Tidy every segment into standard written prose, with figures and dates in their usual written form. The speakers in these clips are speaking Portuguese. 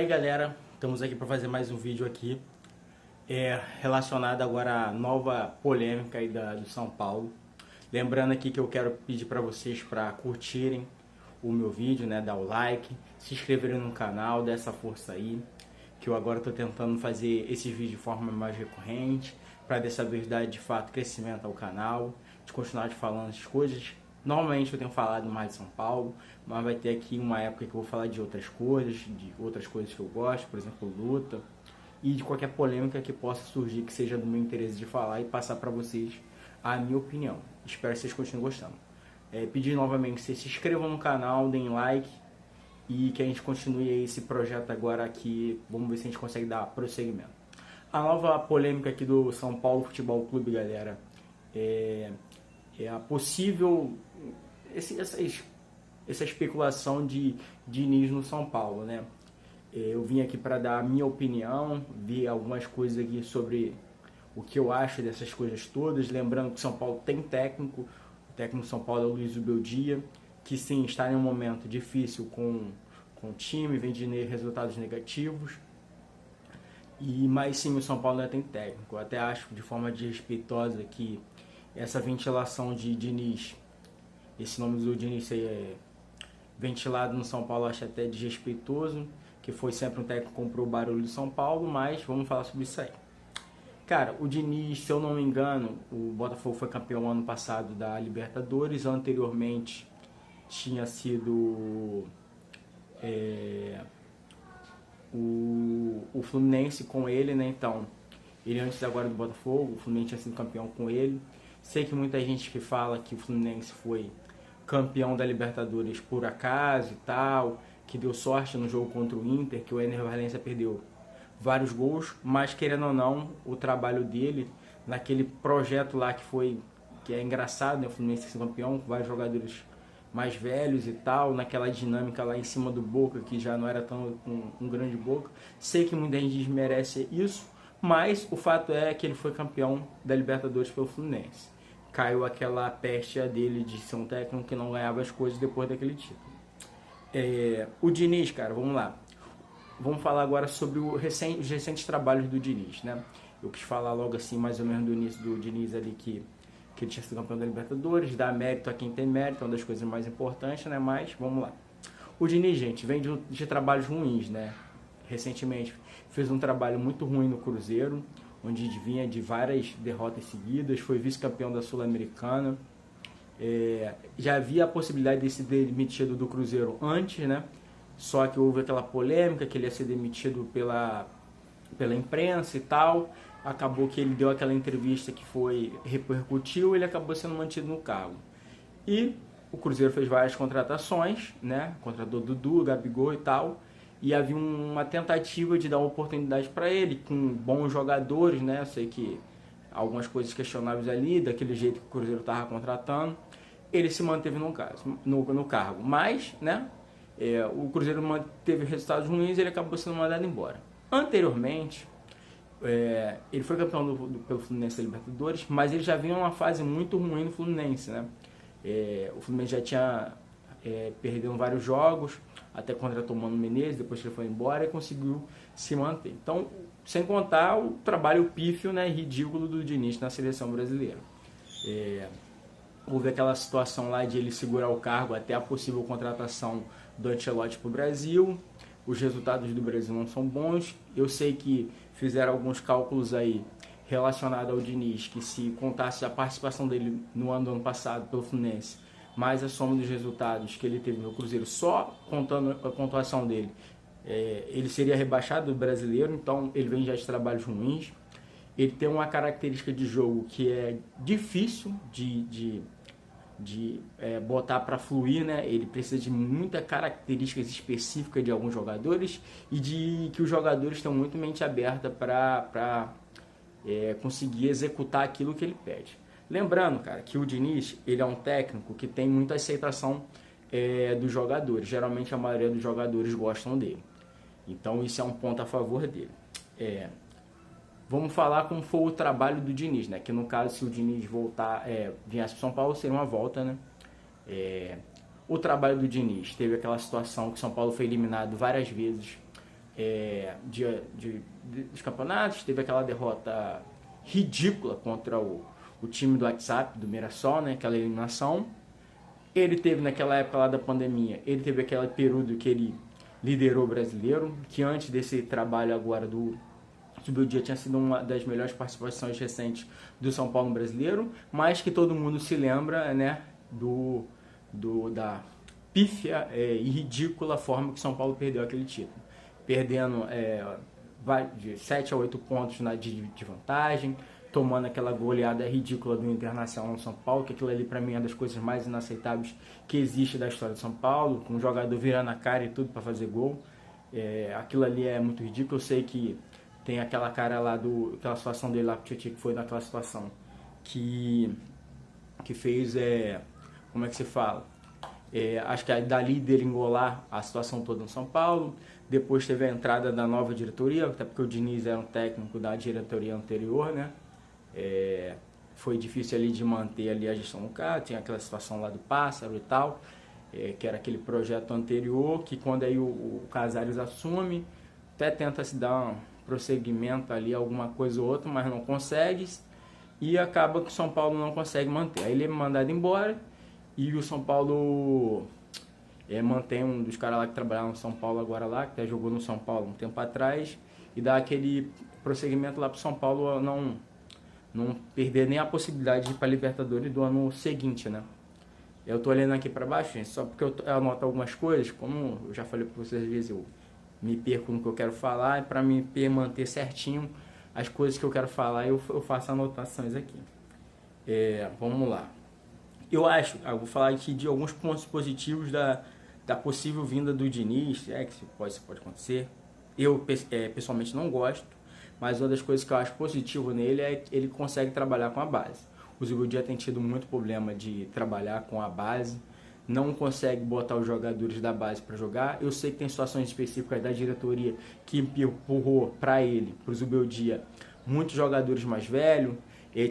aí, galera, estamos aqui para fazer mais um vídeo aqui relacionado agora à nova polêmica aí do São Paulo. Lembrando aqui que eu quero pedir para vocês para curtirem o meu vídeo, né, dar o like, se inscreverem no canal, dar essa força aí, que eu agora estou tentando fazer esses vídeos de forma mais recorrente, para dessa vez dar de fato crescimento ao canal, de continuar falando as coisas. Normalmente eu tenho falado mais de São Paulo, mas vai ter aqui uma época que eu vou falar de outras coisas que eu gosto, por exemplo, luta, e de qualquer polêmica que possa surgir, que seja do meu interesse de falar e passar para vocês a minha opinião. Espero que vocês continuem gostando. Pedir novamente que vocês se inscrevam no canal, deem like e que a gente continue esse projeto agora aqui. Vamos ver se a gente consegue dar prosseguimento. A nova polêmica aqui do São Paulo Futebol Clube, galera, é a possível essa especulação de Diniz no São Paulo, né? Eu vim aqui para dar a minha opinião, vi algumas coisas aqui sobre o que eu acho dessas coisas todas. Lembrando que o São Paulo tem técnico, o técnico do São Paulo é o Luiz Beldia, que sim, está em um momento difícil com o time, vem de resultados negativos. Mas sim, o São Paulo ainda tem técnico. Eu até acho de forma desrespeitosa que essa ventilação de Diniz, esse nome do Diniz ser ventilado no São Paulo, acho até desrespeitoso, que foi sempre um técnico que comprou o barulho do São Paulo, mas vamos falar sobre isso aí. Cara, o Diniz, se eu não me engano, o Botafogo foi campeão ano passado da Libertadores, anteriormente tinha sido o Fluminense com ele, né? Então, ele antes agora do Botafogo, o Fluminense tinha sido campeão com ele. Sei que muita gente que fala que o Fluminense foi campeão da Libertadores por acaso e tal, que deu sorte no jogo contra o Inter, que o Ener Valencia perdeu vários gols, mas querendo ou não, o trabalho dele naquele projeto lá que é engraçado, né? O Fluminense ser campeão com vários jogadores mais velhos e tal, naquela dinâmica lá em cima do Boca, que já não era tão um grande Boca. Sei que muita gente desmerece isso, mas o fato é que ele foi campeão da Libertadores pelo Fluminense. Caiu aquela peste dele de ser um técnico que não ganhava as coisas depois daquele título. O Diniz, cara, vamos lá. Vamos falar agora sobre os recentes trabalhos do Diniz, né? Eu quis falar logo assim, mais ou menos do início do Diniz ali, que ele tinha sido campeão da Libertadores, dar mérito a quem tem mérito, é uma das coisas mais importantes, né? Mas, vamos lá. O Diniz, gente, vem de trabalhos ruins, né? Recentemente fez um trabalho muito ruim no Cruzeiro, onde vinha de várias derrotas seguidas, foi vice-campeão da Sul-Americana. Já havia a possibilidade de ser demitido do Cruzeiro antes, né? Só que houve aquela polêmica que ele ia ser demitido pela imprensa e tal. Acabou que ele deu aquela entrevista que repercutiu, ele acabou sendo mantido no cargo. E o Cruzeiro fez várias contratações, né? Contratou Dudu, Gabigol e tal. E havia uma tentativa de dar uma oportunidade para ele, com bons jogadores, né? Eu sei que algumas coisas questionáveis ali, daquele jeito que o Cruzeiro estava contratando. Ele se manteve no cargo. Mas, né? O Cruzeiro teve resultados ruins e ele acabou sendo mandado embora. Anteriormente, ele foi campeão pelo Fluminense da Libertadores, mas ele já vinha uma fase muito ruim no Fluminense, né? O Fluminense já tinha perdido vários jogos, até contratou o Mano Menezes, depois que ele foi embora, e conseguiu se manter. Então, sem contar o trabalho pífio, né, ridículo do Diniz na seleção brasileira. Houve aquela situação lá de ele segurar o cargo até a possível contratação do Ancelotti para o Brasil. Os resultados do Brasil não são bons. Eu sei que fizeram alguns cálculos aí relacionados ao Diniz, que se contasse a participação dele no ano passado pelo Fluminense, mais a soma dos resultados que ele teve no Cruzeiro, só contando a pontuação dele, ele seria rebaixado do brasileiro. Então ele vem já de trabalhos ruins. Ele tem uma característica de jogo que é difícil de botar para fluir, né? Ele precisa de muitas características específicas de alguns jogadores e de que os jogadores estão muito mente aberta para conseguir executar aquilo que ele pede. Lembrando, cara, que o Diniz, ele é um técnico que tem muita aceitação dos jogadores. Geralmente a maioria dos jogadores gostam dele. Então isso é um ponto a favor dele. Vamos falar como foi o trabalho do Diniz, né? Que no caso, se o Diniz viesse para São Paulo, seria uma volta, né? O trabalho do Diniz teve aquela situação que o São Paulo foi eliminado várias vezes dos campeonatos, teve aquela derrota ridícula contra o time do WhatsApp, do Mirassol, né, aquela eliminação. Ele teve naquela época lá da pandemia, ele teve aquele período que ele liderou o Brasileiro, que antes desse trabalho agora do Subeldia tinha sido uma das melhores participações recentes do São Paulo no Brasileiro, mas que todo mundo se lembra, né, da pífia e ridícula forma que o São Paulo perdeu aquele título. Perdendo de 7 a 8 pontos de vantagem, tomando aquela goleada ridícula do Internacional no São Paulo, que aquilo ali para mim é uma das coisas mais inaceitáveis que existe da história do São Paulo, com um jogador virando a cara e tudo para fazer gol. Aquilo ali é muito ridículo. Eu sei que tem aquela cara lá, aquela situação dele lá com o Tietchan, que foi naquela situação que fez, como é que se fala? Acho que dali dele engolar a situação toda no São Paulo. Depois teve a entrada da nova diretoria, até porque o Diniz era um técnico da diretoria anterior, né? Foi difícil ali de manter ali a gestão do cara. Tinha aquela situação lá do Pássaro e tal, que era aquele projeto anterior, que quando aí o Casares assume, até tenta se dar um prosseguimento ali, alguma coisa ou outra, mas não consegue, e acaba que o São Paulo não consegue manter. Aí ele é mandado embora, e o São Paulo mantém um dos caras lá que trabalhava no São Paulo agora lá, que até jogou no São Paulo um tempo atrás, e dá aquele prosseguimento lá para o São Paulo não perder nem a possibilidade de ir para a Libertadores do ano seguinte, né? Eu tô olhando aqui para baixo, gente, só porque eu anoto algumas coisas, como eu já falei para vocês, às vezes eu me perco no que eu quero falar, e para me manter certinho as coisas que eu quero falar, eu faço anotações aqui. Vamos lá. Eu vou falar aqui de alguns pontos positivos da possível vinda do Diniz, que isso pode acontecer. Eu pessoalmente não gosto, mas uma das coisas que eu acho positivo nele é que ele consegue trabalhar com a base. O Zubeldia tem tido muito problema de trabalhar com a base, não consegue botar os jogadores da base para jogar. Eu sei que tem situações específicas da diretoria que empurrou para ele, para o Zubeldia, muitos jogadores mais velhos.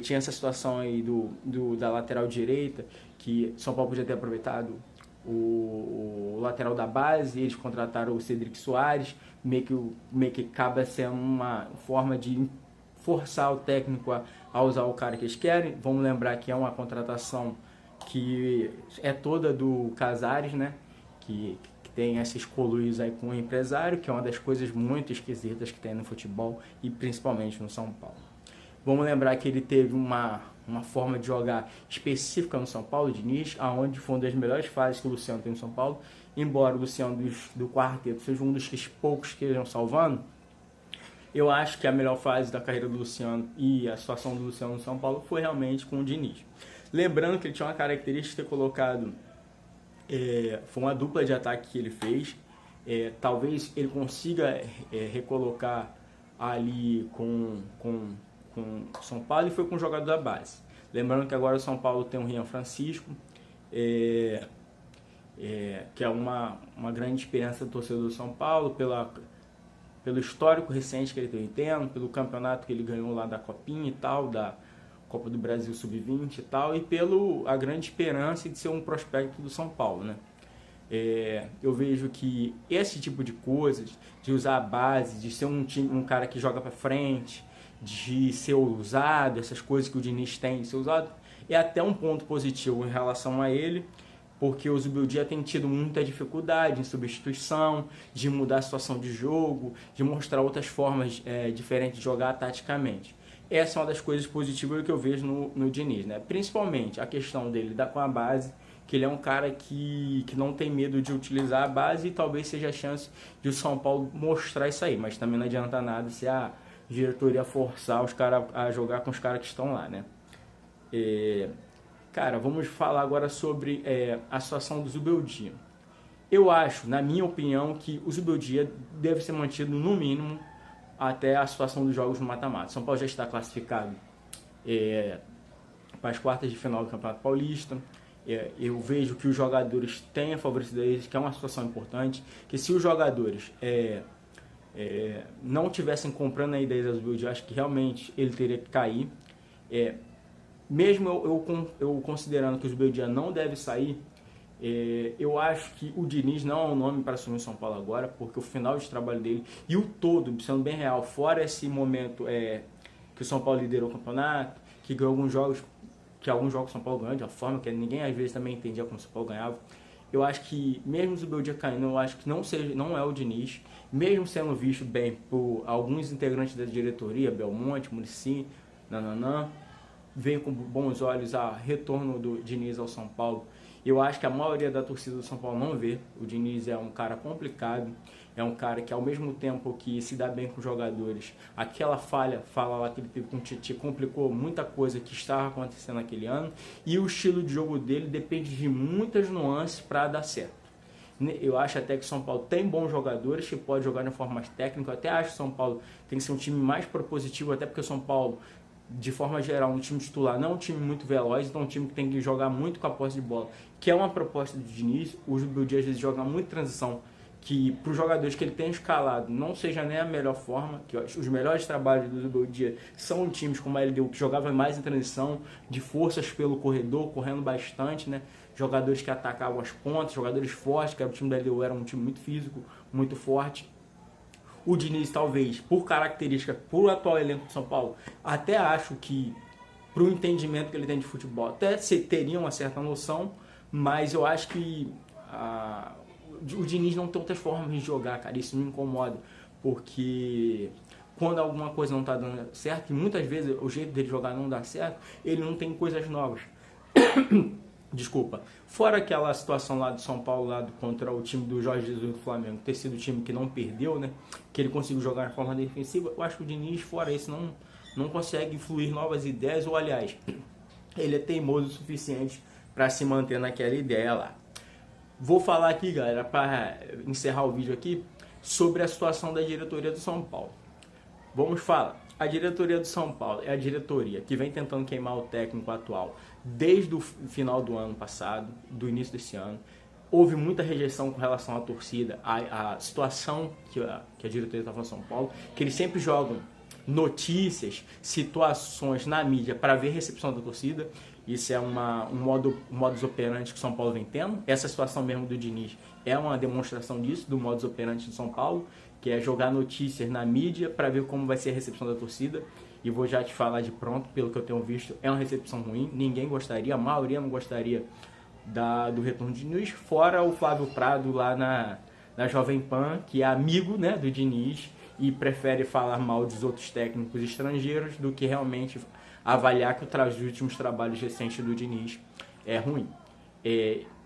Tinha essa situação aí da lateral direita, que São Paulo podia ter aproveitado o lateral da base, eles contrataram o Cedric Soares, meio que acaba sendo uma forma de forçar o técnico a usar o cara que eles querem. Vamos lembrar que é uma contratação que é toda do Casares, né? Que tem esses coluios aí com o empresário, que é uma das coisas muito esquisitas que tem no futebol e principalmente no São Paulo. Vamos lembrar que ele teve uma forma de jogar específica no São Paulo, Diniz, aonde foi uma das melhores fases que o Luciano tem no São Paulo. Embora o Luciano do quarteto seja um dos poucos que estejam salvando, eu acho que a melhor fase da carreira do Luciano e a situação do Luciano no São Paulo foi realmente com o Diniz. Lembrando que ele tinha uma característica de ter colocado, foi uma dupla de ataque que ele fez. Talvez ele consiga recolocar ali com o São Paulo, e foi com o jogador da base. Lembrando que agora o São Paulo tem o Rian Francisco, que é uma grande esperança do torcedor do São Paulo, pelo histórico recente que ele tem tendo, pelo campeonato que ele ganhou lá da Copinha e tal, da Copa do Brasil Sub-20 e tal, e a grande esperança de ser um prospecto do São Paulo, né? Eu vejo que esse tipo de coisas, de usar a base, de ser um cara que joga para frente, de ser ousado, essas coisas que o Diniz tem de ser usado, é até um ponto positivo em relação a ele, porque o Zubeldia tem tido muita dificuldade em substituição, de mudar a situação de jogo, de mostrar outras formas diferentes de jogar taticamente. Essa é uma das coisas positivas que eu vejo no Diniz, né? Principalmente a questão dele com a base, que ele é um cara que não tem medo de utilizar a base, e talvez seja a chance de o São Paulo mostrar isso aí, mas também não adianta nada se a diretoria forçar os caras a jogar com os caras que estão lá, né? Cara, vamos falar agora sobre a situação do Zubeldia. Eu acho, na minha opinião, que o Zubeldia deve ser mantido no mínimo até a situação dos jogos no mata-mata. São Paulo já está classificado para as quartas de final do Campeonato Paulista. Eu vejo que os jogadores têm favorecido eles, que é uma situação importante, que se os jogadores não tivessem comprando a ideia do Zubeldia, acho que realmente ele teria que cair. Mesmo eu considerando que o Zubeldia não deve sair, Eu acho que o Diniz não é um nome para assumir o São Paulo agora, porque o final de trabalho dele e o todo, sendo bem real, fora esse momento que o São Paulo liderou o campeonato, que ganhou alguns jogos o São Paulo ganhou de uma forma que ninguém às vezes também entendia como o São Paulo ganhava. Eu acho que, mesmo o Zubeldia caindo, eu acho que não é o Diniz, mesmo sendo visto bem por alguns integrantes da diretoria, Belmonte, Muricy, Nananã, veio com bons olhos a retorno do Diniz ao São Paulo. Eu acho que a maioria da torcida do São Paulo não vê. O Diniz é um cara complicado, é um cara que, ao mesmo tempo que se dá bem com os jogadores, aquela fala lá que ele teve com o Tite complicou muita coisa que estava acontecendo naquele ano, e o estilo de jogo dele depende de muitas nuances para dar certo. Eu acho até que o São Paulo tem bons jogadores que pode jogar de forma mais técnica. Eu até acho que o São Paulo tem que ser um time mais propositivo, até porque o São Paulo, de forma geral, um time titular não é um time muito veloz, então é um time que tem que jogar muito com a posse de bola, que é uma proposta do Diniz. O Zubeldia às vezes joga muito transição, que para os jogadores que ele tem escalado não seja nem a melhor forma, que os melhores trabalhos do Zubeldia são em times como a LDU, que jogava mais em transição, de forças pelo corredor, correndo bastante, né? Jogadores que atacavam as pontas, jogadores fortes, que era o time da LDU, era um time muito físico, muito forte. O Diniz, talvez, por característica, por atual elenco de São Paulo, até acho que, para o entendimento que ele tem de futebol, até teria uma certa noção, mas eu acho que o Diniz não tem outras formas de jogar, cara. Isso me incomoda, porque quando alguma coisa não está dando certo, e muitas vezes o jeito dele jogar não dá certo, ele não tem coisas novas. Desculpa. Fora aquela situação lá do São Paulo, contra o time do Jorge Jesus do Flamengo, ter sido o time que não perdeu, né? Que ele conseguiu jogar de forma defensiva, eu acho que o Diniz, fora isso, não consegue fluir novas ideias, ou aliás, ele é teimoso o suficiente para se manter naquela ideia lá. Vou falar aqui, galera, para encerrar o vídeo aqui, sobre a situação da diretoria do São Paulo. Vamos falar. A diretoria do São Paulo é a diretoria que vem tentando queimar o técnico atual desde o final do ano passado, do início desse ano. Houve muita rejeição com relação à torcida, à situação que a diretoria está falando São Paulo, que eles sempre jogam notícias, situações na mídia para ver recepção da torcida. Isso é um modus operandi que o São Paulo vem tendo. Essa situação mesmo do Diniz é uma demonstração disso, do modus operandi do São Paulo, que é jogar notícias na mídia para ver como vai ser a recepção da torcida. E vou já te falar de pronto, pelo que eu tenho visto, é uma recepção ruim. Ninguém gostaria, a maioria não gostaria do retorno de Diniz, fora o Flávio Prado lá na Jovem Pan, que é amigo, né, do Diniz e prefere falar mal dos outros técnicos estrangeiros do que realmente avaliar que os últimos trabalhos recentes do Diniz é ruim.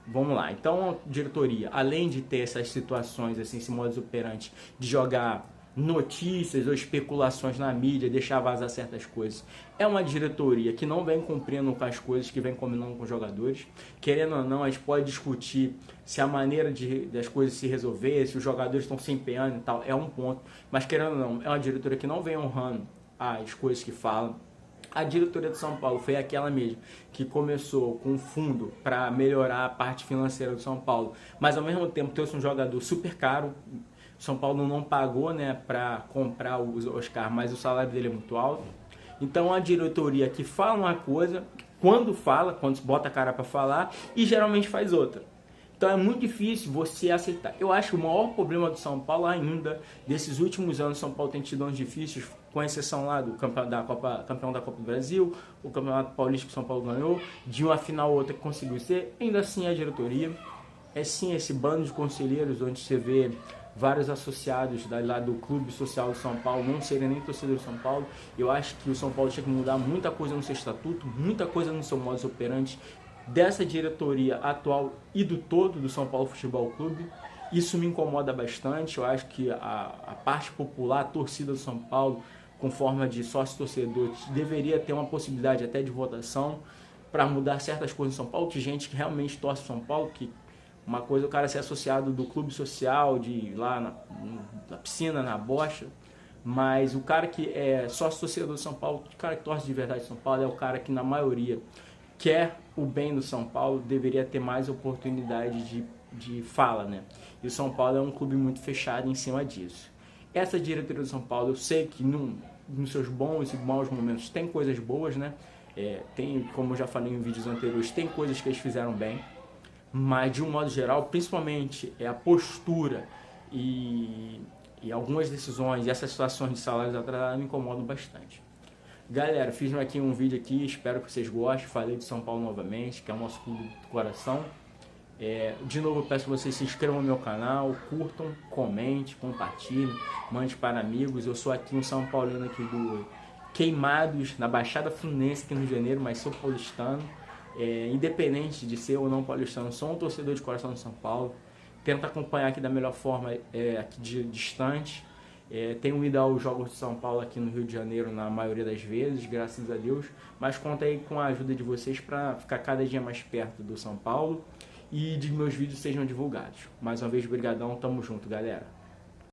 Vamos lá, então a diretoria, além de ter essas situações, assim, esse modus operandi de jogar notícias ou especulações na mídia, deixar vazar certas coisas, é uma diretoria que não vem cumprindo com as coisas que vem combinando com os jogadores. Querendo ou não, a gente pode discutir se a maneira das coisas se resolver, se os jogadores estão se empenhando e tal, é um ponto, mas querendo ou não, é uma diretoria que não vem honrando as coisas que falam. A diretoria de São Paulo foi aquela mesmo que começou com um fundo para melhorar a parte financeira do São Paulo, mas ao mesmo tempo trouxe um jogador super caro. O São Paulo não pagou, né, para comprar o Oscar, mas o salário dele é muito alto. Então a diretoria que fala uma coisa, quando bota a cara para falar, e geralmente faz outra. Então é muito difícil você aceitar. Eu acho que o maior problema do São Paulo ainda, desses últimos anos, São Paulo tem tido anos difíceis, com exceção lá do campeão da Copa do Brasil, o Campeonato Paulista que o São Paulo ganhou, de uma final ou outra que conseguiu ser, ainda assim a diretoria. É sim esse bando de conselheiros onde você vê vários associados lá do Clube Social do São Paulo não serem nem torcedores do São Paulo. Eu acho que o São Paulo tinha que mudar muita coisa no seu estatuto, muita coisa no seu modus operandi dessa diretoria atual e do todo do São Paulo Futebol Clube. Isso me incomoda bastante. Eu acho que a parte popular, a torcida do São Paulo, com forma de sócio-torcedor, deveria ter uma possibilidade até de votação para mudar certas coisas em São Paulo, de gente que realmente torce São Paulo, que uma coisa é o cara ser associado do clube social, de ir lá na piscina, na bocha, mas o cara que é sócio-torcedor do São Paulo, o cara que torce de verdade São Paulo, é o cara que na maioria quer o bem do São Paulo, deveria ter mais oportunidade de fala, né? E o São Paulo é um clube muito fechado em cima disso. Essa diretoria do São Paulo, eu sei que nos seus bons e maus momentos tem coisas boas, né? Tem, como eu já falei em vídeos anteriores, tem coisas que eles fizeram bem, mas de um modo geral, principalmente a postura e algumas decisões e essas situações de salários atrasados me incomodam bastante. Galera, fiz aqui um vídeo aqui, espero que vocês gostem. Falei de São Paulo novamente, que é o nosso clube do coração. De novo, eu peço que vocês se inscrevam no meu canal, curtam, comente, compartilhem, mande para amigos. Eu sou aqui um São Paulino aqui do Queimados, na Baixada Fluminense, aqui no Rio de Janeiro, mas sou paulistano. Independente de ser ou não paulistano, sou um torcedor de coração de São Paulo. Tento acompanhar aqui da melhor forma, aqui de distante. Tenho ido aos Jogos de São Paulo aqui no Rio de Janeiro na maioria das vezes, graças a Deus. Mas conto aí com a ajuda de vocês para ficar cada dia mais perto do São Paulo e de meus vídeos sejam divulgados. Mais uma vez, brigadão, tamo junto, galera.